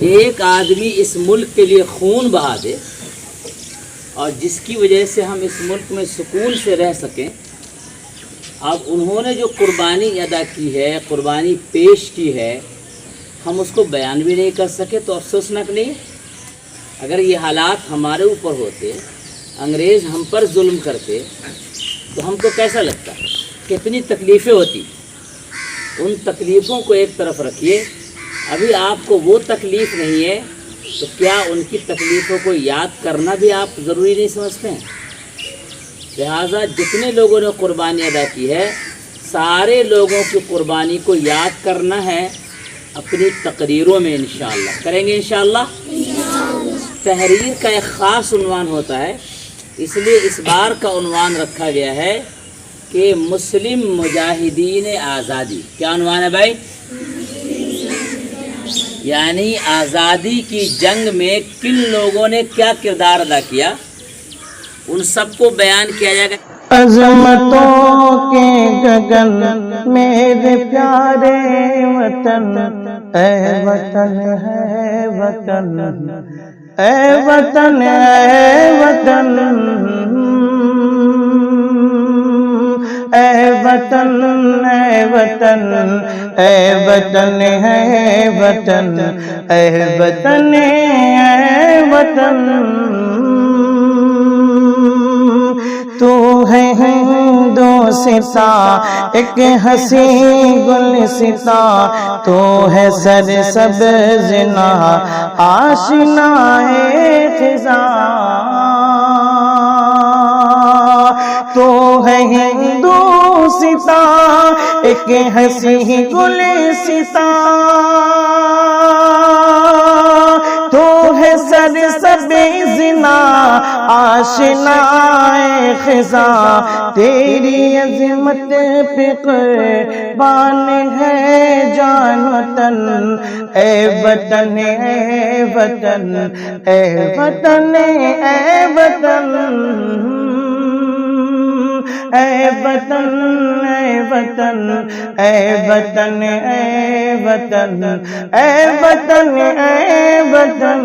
ایک آدمی اس ملک کے لیے خون بہا دے اور جس کی وجہ سے ہم اس ملک میں سکون سے رہ سکیں، اب انہوں نے جو قربانی ادا کی ہے، قربانی پیش کی ہے، ہم اس کو بیان بھی نہیں کر سکے تو افسوسناک نہیں ہے؟ اگر یہ حالات ہمارے اوپر ہوتے، انگریز ہم پر ظلم کرتے، تو ہم کو کیسا لگتا، کتنی تکلیفیں ہوتی؟ ان تکلیفوں کو ایک طرف رکھیے، ابھی آپ کو وہ تکلیف نہیں ہے تو کیا ان کی تکلیفوں کو یاد کرنا بھی آپ ضروری نہیں سمجھتے ہیں؟ لہٰذا جتنے لوگوں نے قربانی ادا کی ہے، سارے لوگوں کی قربانی کو یاد کرنا ہے اپنی تقریروں میں انشاءاللہ کریں گے انشاءاللہ۔ تحریر کا ایک خاص عنوان ہوتا ہے، اس لیے اس بار کا عنوان رکھا گیا ہے کہ مسلم مجاہدین آزادی۔ کیا عنوان ہے بھائی؟ یعنی آزادی کی جنگ میں کن لوگوں نے کیا کردار ادا کیا، ان سب کو بیان کیا جائے گا۔ عظمتوں کے گگن میرے پیارے وطن، اے وطن ہے وطن، اے وطن اے وطن، اے وطن اے وطن، اے وطن ہے وطن، اے وطن اے وطن، تو ہے ہندوستا ایک ہنسی گلستا، تو ہے سر سبز نا آشنا خزاں، تو ہے ہندوستا ایک ہنسی گلستا، تو ہے سر سبز نا آشنا خزاں، تیری عظمت پہ قربان ہے جان وطن، اے وطن اے وطن، اے وطن اے وطن، اے وطن اے وطن، اے وطن اے وطن، اے وطن اے وطن۔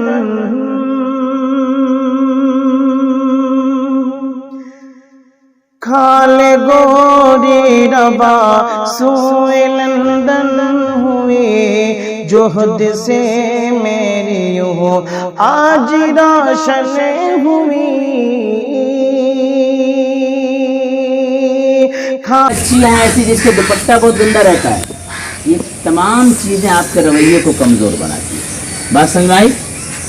کھال گوری ربا سوئے لندن ہوئی، جوہد سے میری یوں آج روشن ہوئی، اچھی ہے ایسی جس کے دوپٹہ بہت گندا رہتا ہے، یہ تمام چیزیں آپ کے رویے کو کمزور بناتی ہیں۔ بات سمجھ میں آئی؟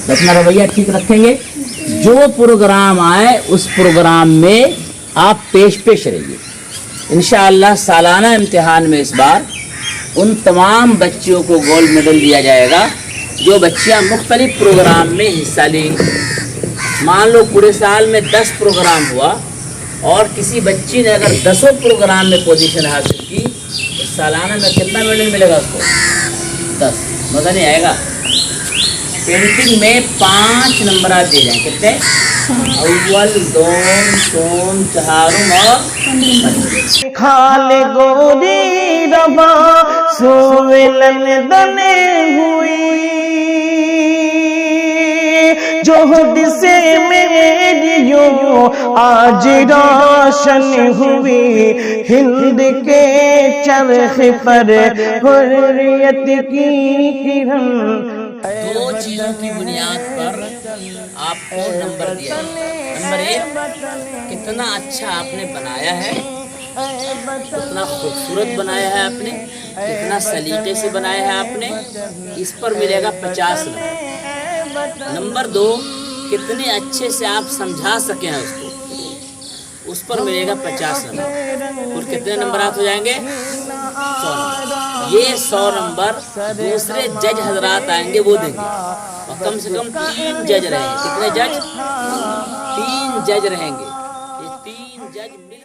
تو اپنا رویہ ٹھیک رکھیں گے، جو پروگرام آئے اس پروگرام میں آپ پیش رہیے انشاءاللہ۔ سالانہ امتحان میں اس بار ان تمام بچیوں کو گولڈ میڈل دیا جائے گا جو بچیاں مختلف پروگرام میں حصہ لیں گی۔ مان لو پورے سال میں 10 پروگرام ہوا اور کسی بچی نے اگر 10 پروگرام میں پوزیشن حاصل کی تو سالانہ میں کتنا میڈل ملے گا اس کو؟ 10۔ مزہ نہیں آئے گا؟ پینٹنگ میں 5 نمبرات دیے جائیں، کتنے؟ اول، دوم، سوم، چہارم اور کھال گوری ربا سوئے لندن ہوئی، جوہد سے میری یوں آج روشن ہوئی، ہند کے چرخ پر حریت کی کرن۔ 2 چیزوں کی بنیاد پر آپ کو نمبر دیا ہے۔ نمبر 1، کتنا اچھا آپ نے بنایا ہے، کتنا خوبصورت بنایا ہے آپ نے، کتنا سلیقے سے بنایا ہے آپ نے، اس پر ملے گا 50 نمبر۔ نمبر 2، کتنے اچھے سے آپ سمجھا سکیں اس کو، اس پر ملے گا 50 نمبر۔ اور کتنے نمبرات ہو جائیں گے؟ 100 نمبر۔ یہ 100 نمبر دوسرے جج حضرات آئیں گے وہ دیں گے، اور کم سے کم 3 جج رہیں گے۔ کتنے جج؟ 3 جج رہیں گے۔ یہ 3 جج مل